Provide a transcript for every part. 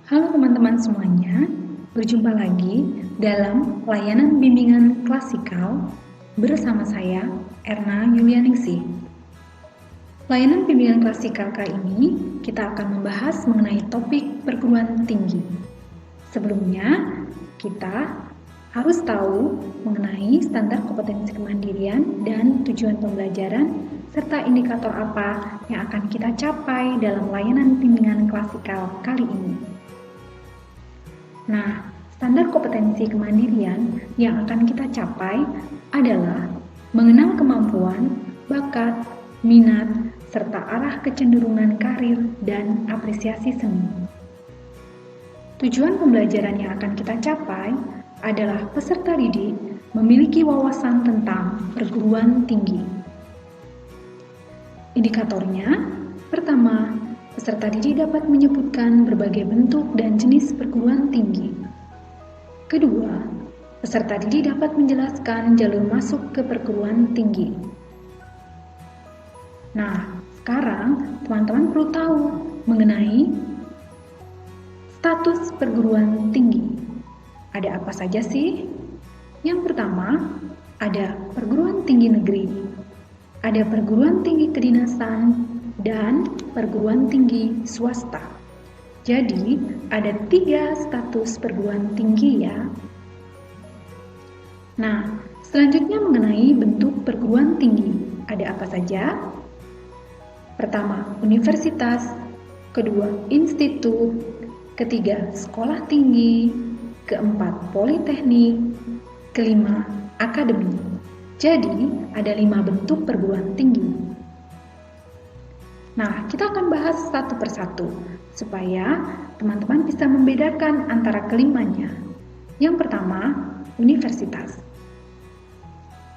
Halo teman-teman semuanya, berjumpa lagi dalam layanan bimbingan klasikal bersama saya, Erna Yulianingsih. Layanan bimbingan klasikal kali ini kita akan membahas mengenai topik perguruan tinggi. Sebelumnya, kita harus tahu mengenai standar kompetensi kemandirian dan tujuan pembelajaran serta indikator apa yang akan kita capai dalam layanan bimbingan klasikal kali ini. Nah, standar kompetensi kemandirian yang akan kita capai adalah mengenal kemampuan, bakat, minat, serta arah kecenderungan karir dan apresiasi seni. Tujuan pembelajaran yang akan kita capai adalah peserta didik memiliki wawasan tentang perguruan tinggi. Indikatornya, pertama, peserta didik dapat menyebutkan berbagai bentuk dan jenis perguruan tinggi. Kedua, peserta didik dapat menjelaskan jalur masuk ke perguruan tinggi. Nah, sekarang teman-teman perlu tahu mengenai status perguruan tinggi. Ada apa saja sih? Yang pertama, ada perguruan tinggi negeri, ada perguruan tinggi kedinasan, dan perguruan tinggi swasta. Jadi, ada 3 status perguruan tinggi ya. Nah, selanjutnya mengenai bentuk perguruan tinggi. Ada apa saja? Pertama, universitas. Kedua, institut. Ketiga, sekolah tinggi. Keempat, politeknik. Kelima, akademi. Jadi, ada 5 bentuk perguruan tinggi. Nah, kita akan bahas satu persatu, supaya teman-teman bisa membedakan antara kelimanya. Yang pertama, universitas.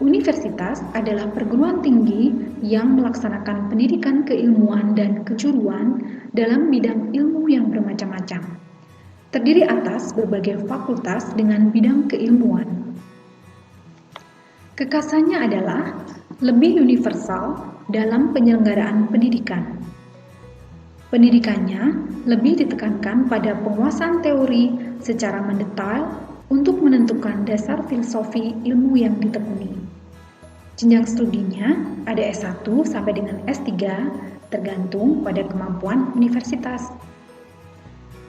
Universitas adalah perguruan tinggi yang melaksanakan pendidikan keilmuan dan kejuruan dalam bidang ilmu yang bermacam-macam. Terdiri atas berbagai fakultas dengan bidang keilmuan. Kekhasannya adalah lebih universal dalam penyelenggaraan pendidikan. Pendidikannya lebih ditekankan pada penguasaan teori secara mendetail untuk menentukan dasar filosofi ilmu yang ditekuni. Jenjang studinya ada S1 sampai dengan S3 tergantung pada kemampuan universitas.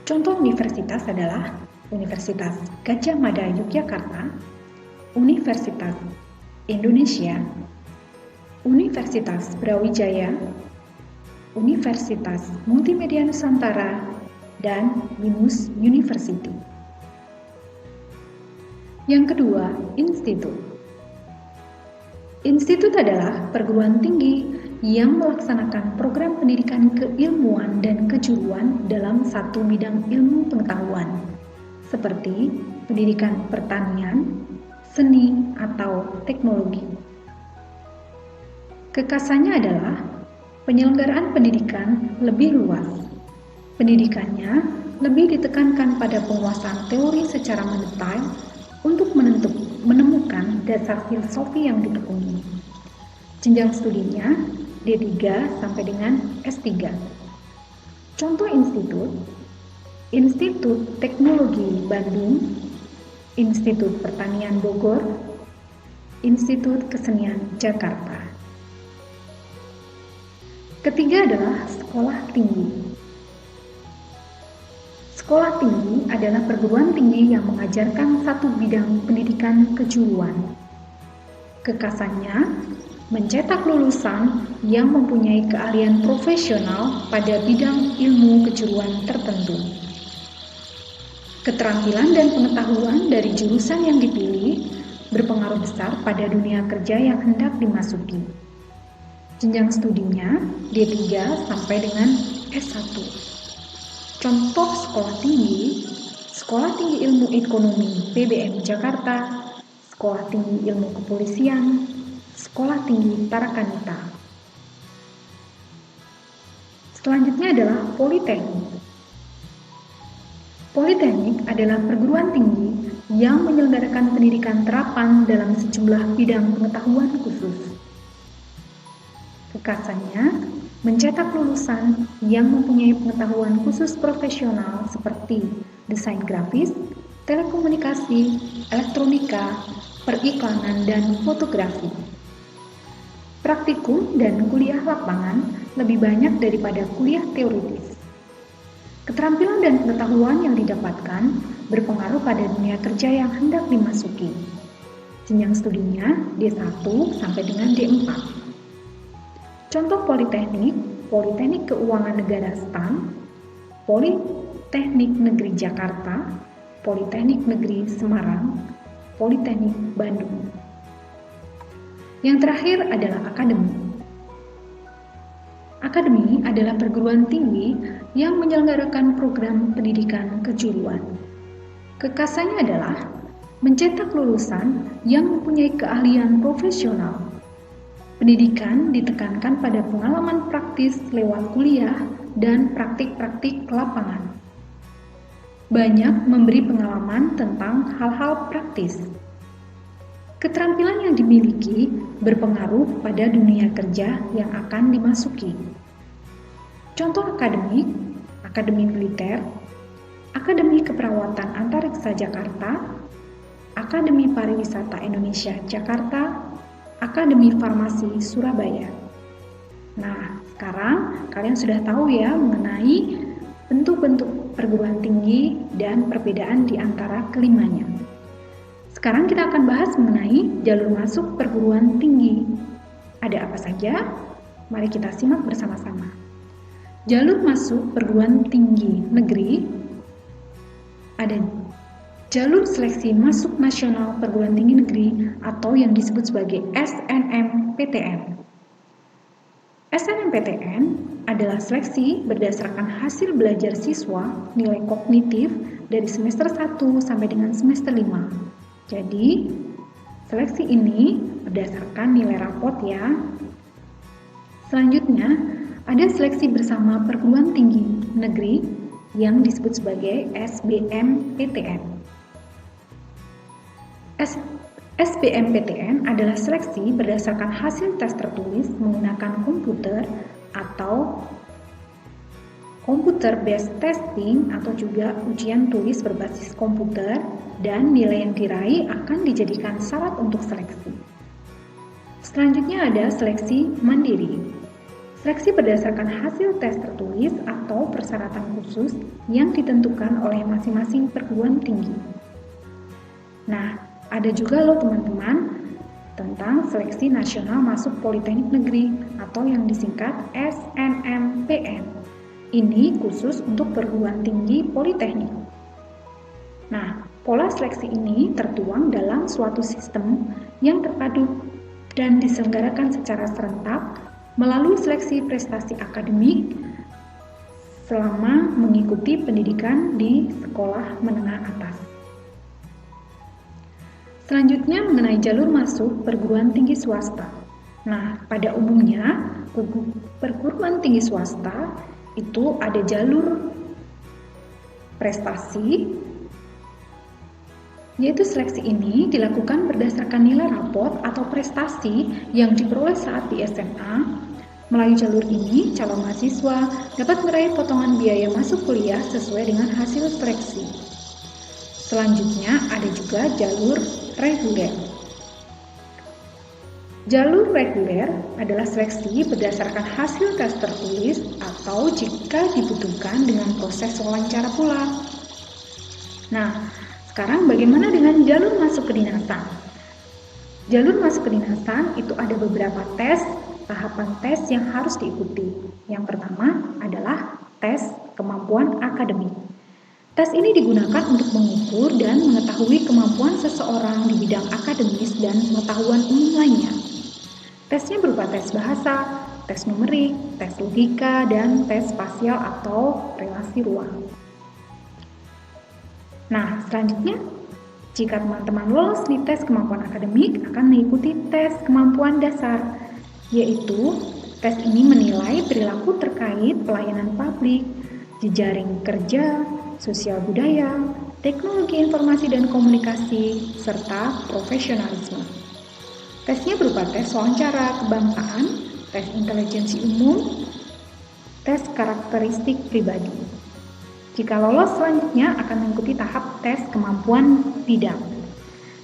Contoh universitas adalah Universitas Gadjah Mada Yogyakarta, Universitas Indonesia, Universitas Brawijaya, Universitas Multimedia Nusantara, dan BINUS University. Yang kedua, institut. Institut adalah perguruan tinggi yang melaksanakan program pendidikan keilmuan dan kejuruan dalam satu bidang ilmu pengetahuan, seperti pendidikan pertanian, seni, atau teknologi. Kekhasannya adalah penyelenggaraan pendidikan lebih luas. Pendidikannya lebih ditekankan pada penguasaan teori secara mendetail untuk menemukan dasar filosofi yang ditekuni. Jenjang studinya D3 sampai dengan S3. Contoh institut, Institut Teknologi Bandung, Institut Pertanian Bogor, Institut Kesenian Jakarta. Ketiga adalah sekolah tinggi. Sekolah tinggi adalah perguruan tinggi yang mengajarkan satu bidang pendidikan kejuruan. Kekhasannya, mencetak lulusan yang mempunyai keahlian profesional pada bidang ilmu kejuruan tertentu. Keterampilan dan pengetahuan dari jurusan yang dipilih berpengaruh besar pada dunia kerja yang hendak dimasuki. Jenjang studinya D3 sampai dengan S1. Contoh sekolah tinggi, Sekolah Tinggi Ilmu Ekonomi PBM Jakarta, Sekolah Tinggi Ilmu Kepolisian, Sekolah Tinggi Tarakanita. Selanjutnya adalah politeknik. Politeknik adalah perguruan tinggi yang menyelenggarakan pendidikan terapan dalam sejumlah bidang pengetahuan khusus. Kekhasannya, mencetak lulusan yang mempunyai pengetahuan khusus profesional seperti desain grafis, telekomunikasi, elektronika, periklanan, dan fotografi. Praktikum dan kuliah lapangan lebih banyak daripada kuliah teoritis. Keterampilan dan pengetahuan yang didapatkan berpengaruh pada dunia kerja yang hendak dimasuki. Jenjang studinya D1 sampai dengan D4. Contoh politeknik, Politeknik Keuangan Negara STAN, Politeknik Negeri Jakarta, Politeknik Negeri Semarang, Politeknik Bandung. Yang terakhir adalah akademi. Akademi adalah perguruan tinggi yang menyelenggarakan program pendidikan kejuruan. Kekasannya adalah mencetak lulusan yang mempunyai keahlian profesional. Pendidikan ditekankan pada pengalaman praktis lewat kuliah dan praktik-praktik lapangan. Banyak memberi pengalaman tentang hal-hal praktis. Keterampilan yang dimiliki berpengaruh pada dunia kerja yang akan dimasuki. Contoh akademik, Akademi Militer, Akademi Keperawatan Antariksa Jakarta, Akademi Pariwisata Indonesia Jakarta, Akademi Farmasi Surabaya. Nah, sekarang kalian sudah tahu ya mengenai bentuk-bentuk perguruan tinggi dan perbedaan di antara kelimanya. Sekarang kita akan bahas mengenai jalur masuk perguruan tinggi. Ada apa saja? Mari kita simak bersama-sama. Jalur masuk perguruan tinggi negeri, ada jalur seleksi masuk nasional perguruan tinggi negeri atau yang disebut sebagai SNMPTN. SNMPTN adalah seleksi berdasarkan hasil belajar siswa nilai kognitif dari semester 1 sampai dengan semester 5. Jadi, seleksi ini berdasarkan nilai rapot ya. Selanjutnya, ada seleksi bersama perguruan tinggi negeri yang disebut sebagai SBMPTN. SBMPTN adalah seleksi berdasarkan hasil tes tertulis menggunakan komputer atau computer based testing atau juga ujian tulis berbasis komputer dan nilai yang diraih akan dijadikan syarat untuk seleksi. Selanjutnya ada seleksi mandiri. Seleksi berdasarkan hasil tes tertulis atau persyaratan khusus yang ditentukan oleh masing-masing perguruan tinggi. Nah, ada juga loh teman-teman tentang seleksi nasional masuk Politeknik Negeri atau yang disingkat SNMPN. Ini khusus untuk perguruan tinggi politeknik. Nah, pola seleksi ini tertuang dalam suatu sistem yang terpadu dan diselenggarakan secara serentak melalui seleksi prestasi akademik selama mengikuti pendidikan di sekolah menengah atas. Selanjutnya mengenai jalur masuk perguruan tinggi swasta. Nah, pada umumnya perguruan tinggi swasta itu ada jalur prestasi, yaitu seleksi ini dilakukan berdasarkan nilai rapot atau prestasi yang diperoleh saat di SMA. Melalui jalur ini, calon mahasiswa dapat meraih potongan biaya masuk kuliah sesuai dengan hasil seleksi. Selanjutnya ada juga jalur reguler. Jalur reguler adalah seleksi berdasarkan hasil tes tertulis atau jika dibutuhkan dengan proses wawancara pula. Nah, sekarang bagaimana dengan jalur masuk kedinasan? Jalur masuk kedinasan itu ada beberapa tahapan tes yang harus diikuti. Yang pertama adalah tes kemampuan akademik. Tes ini digunakan untuk mengukur dan mengetahui kemampuan seseorang di bidang akademis dan pengetahuan umum lainnya. Tesnya berupa tes bahasa, tes numerik, tes logika, dan tes spasial atau relasi ruang. Nah, selanjutnya, jika teman-teman lolos di tes kemampuan akademik, akan mengikuti tes kemampuan dasar, yaitu tes ini menilai perilaku terkait pelayanan publik, jejaring kerja, sosial budaya, teknologi informasi dan komunikasi, serta profesionalisme. Tesnya berupa tes wawancara kebangsaan, tes intelijensi umum, tes karakteristik pribadi. Jika lolos, selanjutnya akan mengikuti tahap tes kemampuan bidang,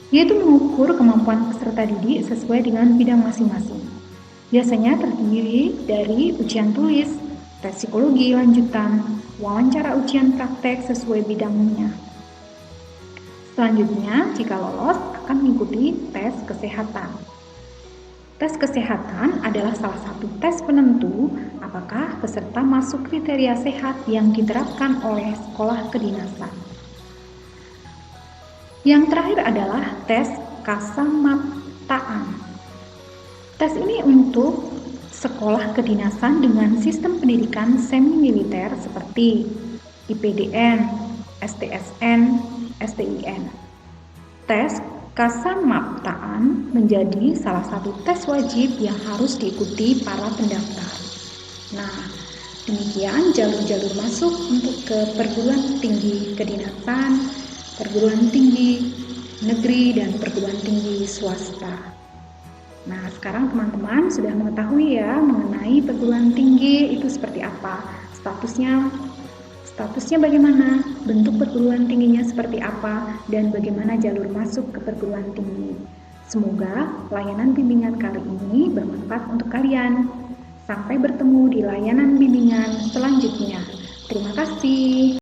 yaitu mengukur kemampuan peserta didik sesuai dengan bidang masing-masing. Biasanya terdiri dari ujian tulis, tes psikologi lanjutan, wawancara ujian praktek sesuai bidangnya. Selanjutnya, jika lolos, akan mengikuti tes kesehatan. Tes kesehatan adalah salah satu tes penentu apakah peserta masuk kriteria sehat yang diterapkan oleh sekolah kedinasan. Yang terakhir adalah tes kasamaptaan. Tes ini untuk sekolah kedinasan dengan sistem pendidikan semi-militer seperti IPDN, STSN, STIN. Tes kasamaptaan menjadi salah satu tes wajib yang harus diikuti para pendaftar. Nah, demikian jalur-jalur masuk untuk ke perguruan tinggi kedinasan, perguruan tinggi negeri, dan perguruan tinggi swasta. Nah, sekarang teman-teman sudah mengetahui ya mengenai perguruan tinggi itu seperti apa, statusnya bagaimana, bentuk perguruan tingginya seperti apa, dan bagaimana jalur masuk ke perguruan tinggi. Semoga layanan bimbingan kali ini bermanfaat untuk kalian. Sampai bertemu di layanan bimbingan selanjutnya. Terima kasih.